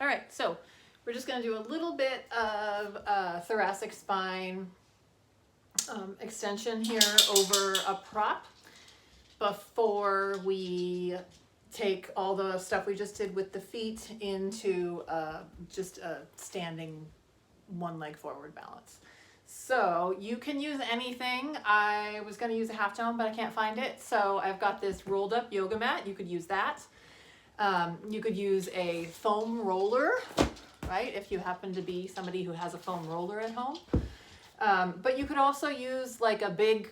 All right, so we're just going to do a little bit of thoracic spine extension here over a prop before we take all the stuff we just did with the feet into just a standing one leg forward balance. So you can use anything. I was going to use a half dome, but I can't find it. So I've got this rolled up yoga mat. You could use that. You could use a foam roller, right? If you happen to be somebody who has a foam roller at home. But you could also use like a big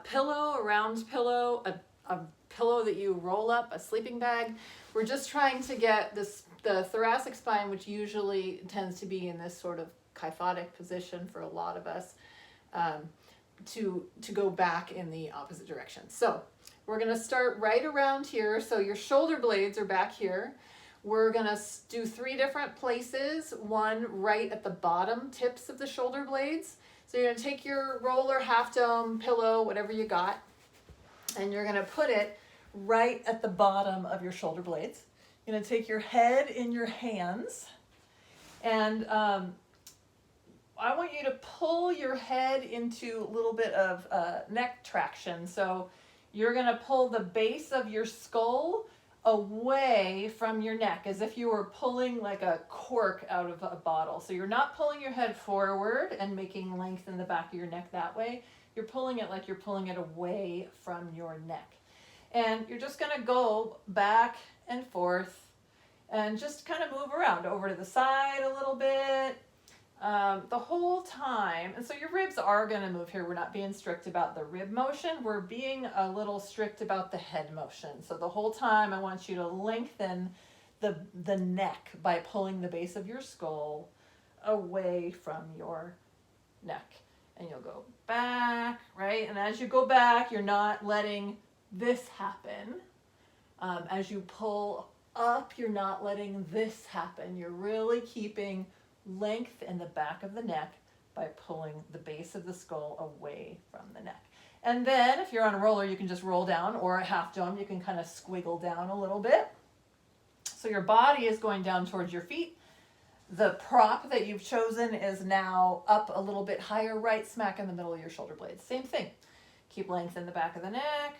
pillow, a round pillow, a pillow that you roll up, a sleeping bag. We're just trying to get the thoracic spine, which usually tends to be in this sort of kyphotic position for a lot of us, to go back in the opposite direction. So we're going to start right around here. So your shoulder blades are back here. We're going to do 3 different places, one right at the bottom tips of the shoulder blades. So you're going to take your roller, half dome, pillow, whatever you got, and you're going to put it right at the bottom of your shoulder blades. You're going to take your head in your hands, and I want you to pull your head into a little bit of neck traction. So you're going to pull the base of your skull away from your neck, as if you were pulling like a cork out of a bottle. So you're not pulling your head forward and making length in the back of your neck that way. You're pulling it like you're pulling it away from your neck. And you're just going to go back and forth and just kind of move around over to the side a little bit. The whole time, and so your ribs are going to move here. We're not being strict about the rib motion. We're being a little strict about the head motion. So the whole time I want you to lengthen the neck by pulling the base of your skull away from your neck. And you'll go back, right? And as you go back, you're not letting this happen. As you pull up, you're not letting this happen. You're really keeping length in the back of the neck by pulling the base of the skull away from the neck. And then if you're on a roller, you can just roll down, or a half dome, you can kind of squiggle down a little bit. So your body is going down towards your feet. The prop that you've chosen is now up a little bit higher, right smack in the middle of your shoulder blades. Same thing. Keep length in the back of the neck.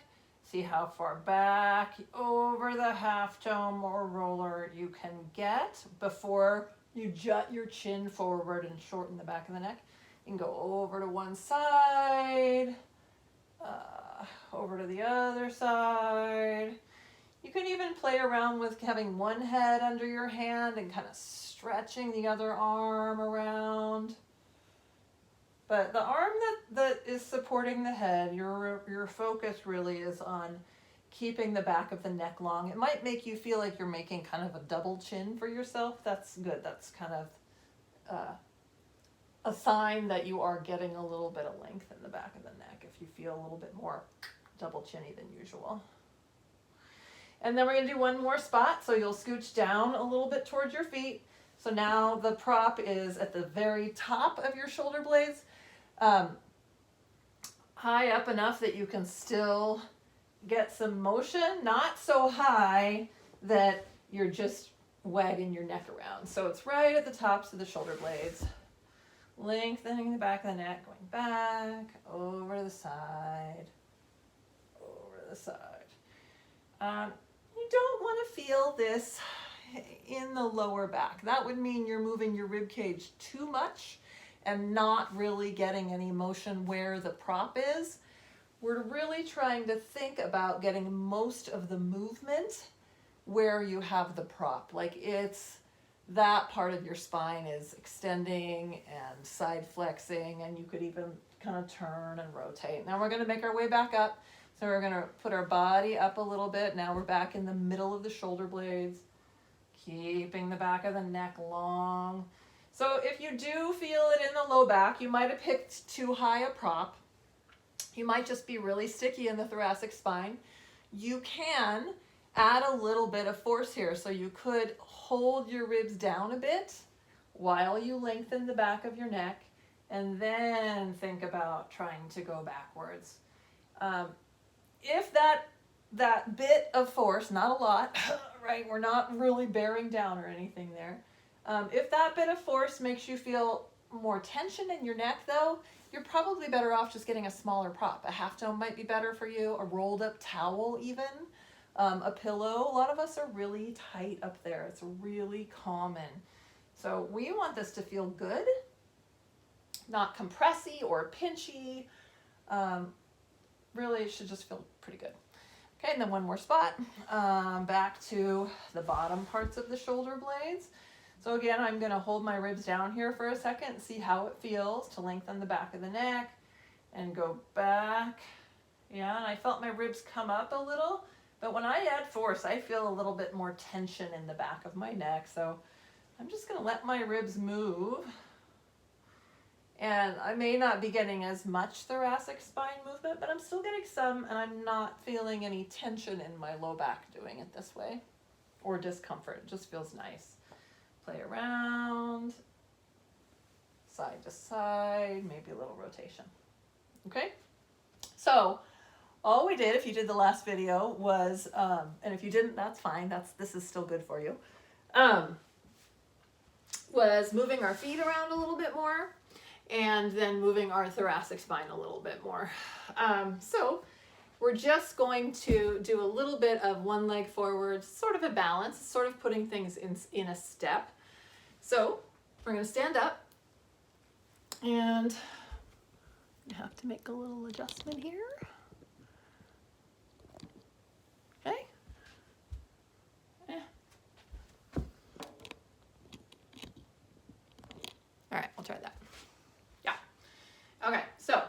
See how far back over the half dome or roller you can get before you jut your chin forward and shorten the back of the neck. You can go over to one side, over to the other side. You can even play around with having one head under your hand and kind of stretching the other arm around. But the arm that is supporting the head, your focus really is on keeping the back of the neck long. It might make you feel like you're making kind of a double chin for yourself. That's good. That's kind of a sign that you are getting a little bit of length in the back of the neck if you feel a little bit more double chinny than usual. And then we're going to do one more spot. So you'll scooch down a little bit towards your feet. So now the prop is at the very top of your shoulder blades, high up enough that you can still get some motion, not so high that you're just wagging your neck around. So it's right at the tops of the shoulder blades. Lengthening the back of the neck, going back, over to the side, over to the side. You don't want to feel this in the lower back. That would mean you're moving your rib cage too much and not really getting any motion where the prop is. We're really trying to think about getting most of the movement where you have the prop. Like it's that part of your spine is extending and side flexing, and you could even kind of turn and rotate. Now we're going to make our way back up. So we're going to put our body up a little bit. Now we're back in the middle of the shoulder blades, keeping the back of the neck long. So if you do feel it in the low back, you might have picked too high a prop. You might just be really sticky in the thoracic spine. You can add a little bit of force here. So you could hold your ribs down a bit while you lengthen the back of your neck, and then think about trying to go backwards. If that bit of force, not a lot, right? We're not really bearing down or anything there. If that bit of force makes you feel more tension in your neck though, you're probably better off just getting a smaller prop. A half dome might be better for you, a rolled up towel even, a pillow. A lot of us are really tight up there. It's really common. So we want this to feel good, not compressy or pinchy. Really, it should just feel pretty good. Okay, and then one more spot, back to the bottom parts of the shoulder blades. So again, I'm gonna hold my ribs down here for a second, see how it feels to lengthen the back of the neck and go back. Yeah, and I felt my ribs come up a little, but when I add force, I feel a little bit more tension in the back of my neck. So I'm just gonna let my ribs move. And I may not be getting as much thoracic spine movement, but I'm still getting some, and I'm not feeling any tension in my low back doing it this way, or discomfort. It just feels nice. Play around, side to side, maybe a little rotation. Okay? So all we did, if you did the last video, was, and if you didn't, that's fine. This is still good for you, was moving our feet around a little bit more, and then moving our thoracic spine a little bit more. So we're just going to do a little bit of one leg forward, sort of a balance, sort of putting things in a step. So we're going to stand up, and I have to make a little adjustment here. Okay. All right, I'll try that. Yeah. Okay, so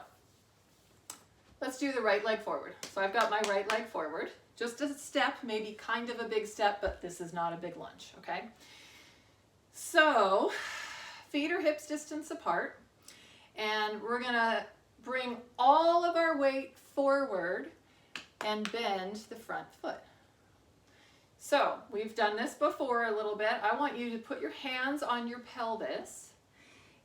let's do the right leg forward. So I've got my right leg forward, just a step, maybe kind of a big step, but this is not a big lunge, okay? So feet are hips distance apart, and we're gonna bring all of our weight forward and bend the front foot. So we've done this before a little bit. I want you to put your hands on your pelvis,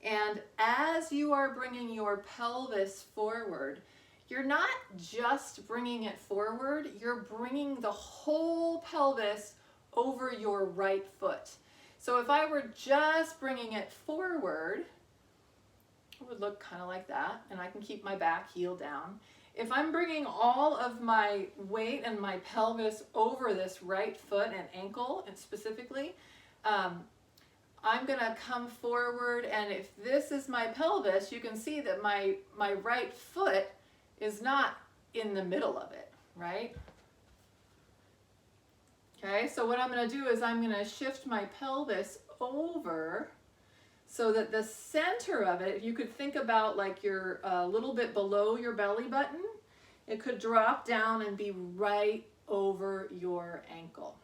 and as you are bringing your pelvis forward, you're not just bringing it forward, you're bringing the whole pelvis over your right foot. So if I were just bringing it forward, it would look kind of like that, and I can keep my back heel down. If I'm bringing all of my weight and my pelvis over this right foot and ankle, and specifically, I'm gonna come forward, and if this is my pelvis, you can see that my right foot is not in the middle of it, right? Okay, so what I'm going to do is I'm going to shift my pelvis over so that the center of it, you could think about like you're a little bit below your belly button, it could drop down and be right over your ankle.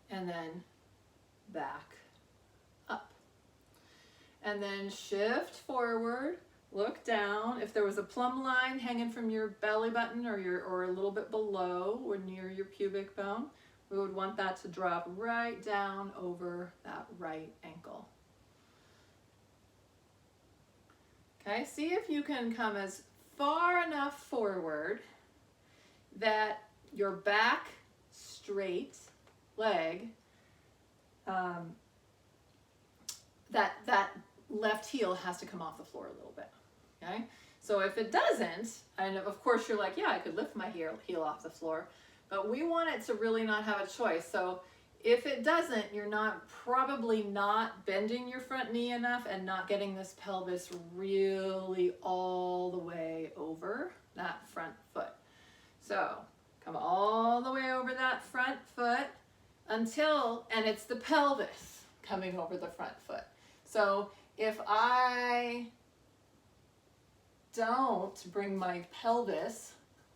And then back up. And then shift forward, look down. If there was a plumb line hanging from your belly button or a little bit below or near your pubic bone, we would want that to drop right down over that right ankle. Okay, see if you can come as far enough forward that your back straight leg, that left heel has to come off the floor a little bit. Okay, so if it doesn't, and of course you're like, yeah, I could lift my heel off the floor, but we want it to really not have a choice. So if it doesn't, you're probably not bending your front knee enough and not getting this pelvis really all the way over that front foot. So come all the way over that front foot until, and it's the pelvis coming over the front foot. So if I don't bring my pelvis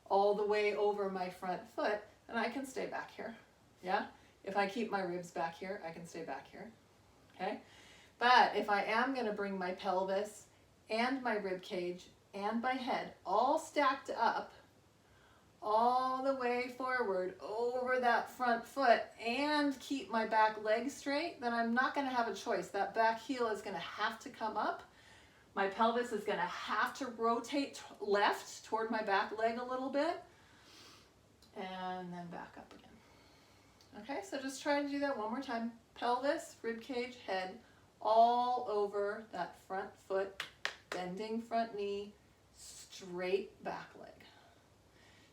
all the way over my front foot, then I can stay back here. Yeah? If I keep my ribs back here, I can stay back here. Okay? But if I am going to bring my pelvis and my rib cage and my head all stacked up all the way forward over that front foot and keep my back leg straight, then I'm not going to have a choice. That back heel is going to have to come up. My pelvis is going to have to rotate left toward my back leg a little bit, and then back up again. Okay, so just try to do that one more time. pelvis, rib cage, head, all over that front foot, bending front knee, straight back leg.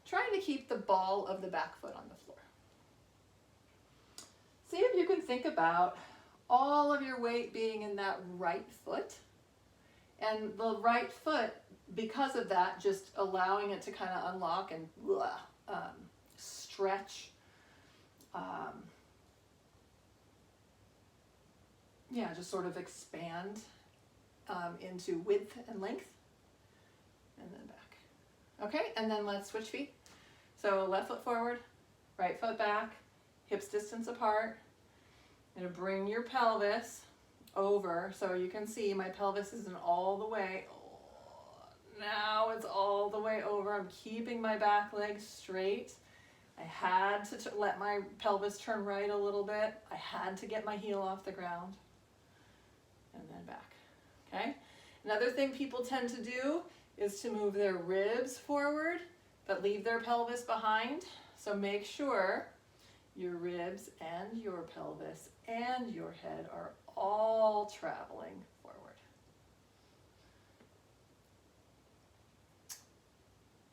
Trying to keep the ball of the back foot on the floor. See if you can think about all of your weight being in that right foot, and the right foot, because of that, just allowing it to kind of unlock and stretch. Yeah, just sort of expand into width and length, and then back. Okay, and then let's switch feet. So left foot forward, right foot back, hips distance apart. You're gonna bring your pelvis over, so you can see my pelvis isn't all the way. Oh, now it's all the way over. I'm keeping my back leg straight. I had to let my pelvis turn right a little bit. I had to get my heel off the ground. And then back, okay? Another thing people tend to do is to move their ribs forward, but leave their pelvis behind. So make sure your ribs and your pelvis and your head are all traveling forward.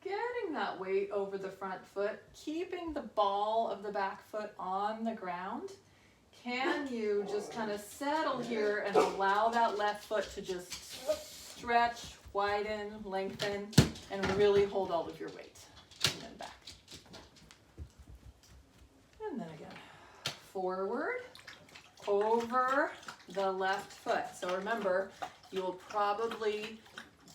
Getting that weight over the front foot, keeping the ball of the back foot on the ground. Can you just kind of settle here and allow that left foot to just stretch, widen, lengthen, and really hold all of your weight. And then back. And then again. Forward, over the left foot. So remember, you'll probably,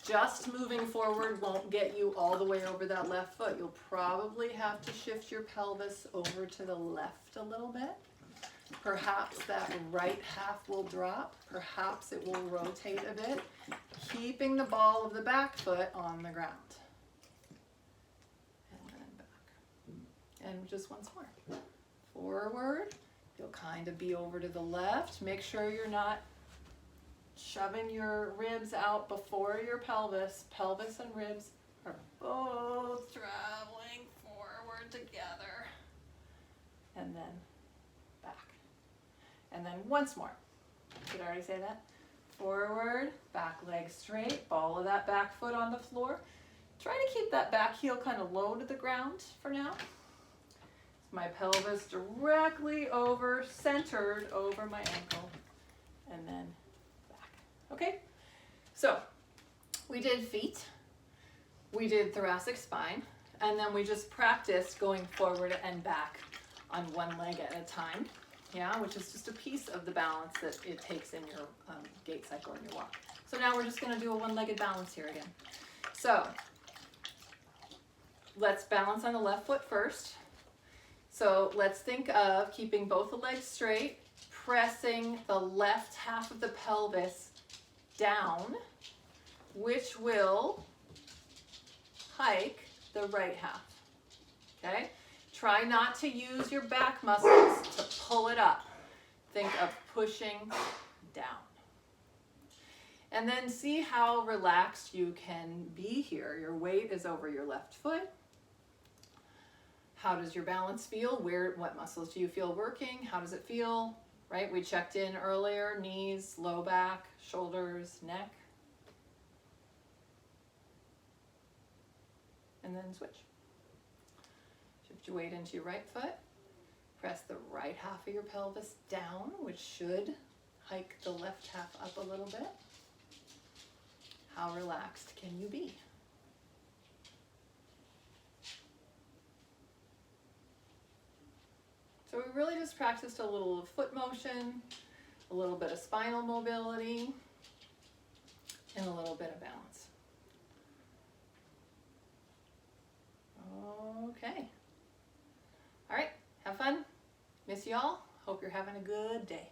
just moving forward won't get you all the way over that left foot. You'll probably have to shift your pelvis over to the left a little bit. Perhaps that right half will drop. Perhaps it will rotate a bit, keeping the ball of the back foot on the ground. And then back. And just once more. Forward. You'll kind of be over to the left. Make sure you're not shoving your ribs out before your pelvis. Pelvis and ribs are both traveling forward together. And then back. And then once more. Did I already say that? Forward, back leg straight, ball of that back foot on the floor. Try to keep that back heel kind of low to the ground for now. My pelvis directly over, centered over my ankle, and then back. Okay, so we did feet, we did thoracic spine, and then we just practiced going forward and back on one leg at a time, yeah, which is just a piece of the balance that it takes in your gait cycle and your walk. So now we're just going to do a one-legged balance here again. So let's balance on the left foot first. So let's think of keeping both the legs straight, pressing the left half of the pelvis down, which will hike the right half, okay? Try not to use your back muscles to pull it up. Think of pushing down. And then see how relaxed you can be here. Your weight is over your left foot. How does your balance feel? What muscles do you feel working? How does it feel? Right? We checked in earlier, knees, low back, shoulders, neck. And then switch. Shift your weight into your right foot. Press the right half of your pelvis down, which should hike the left half up a little bit. How relaxed can you be? So we really just practiced a little of foot motion, a little bit of spinal mobility, and a little bit of balance. Okay. All right, have fun. Miss y'all. Hope you're having a good day.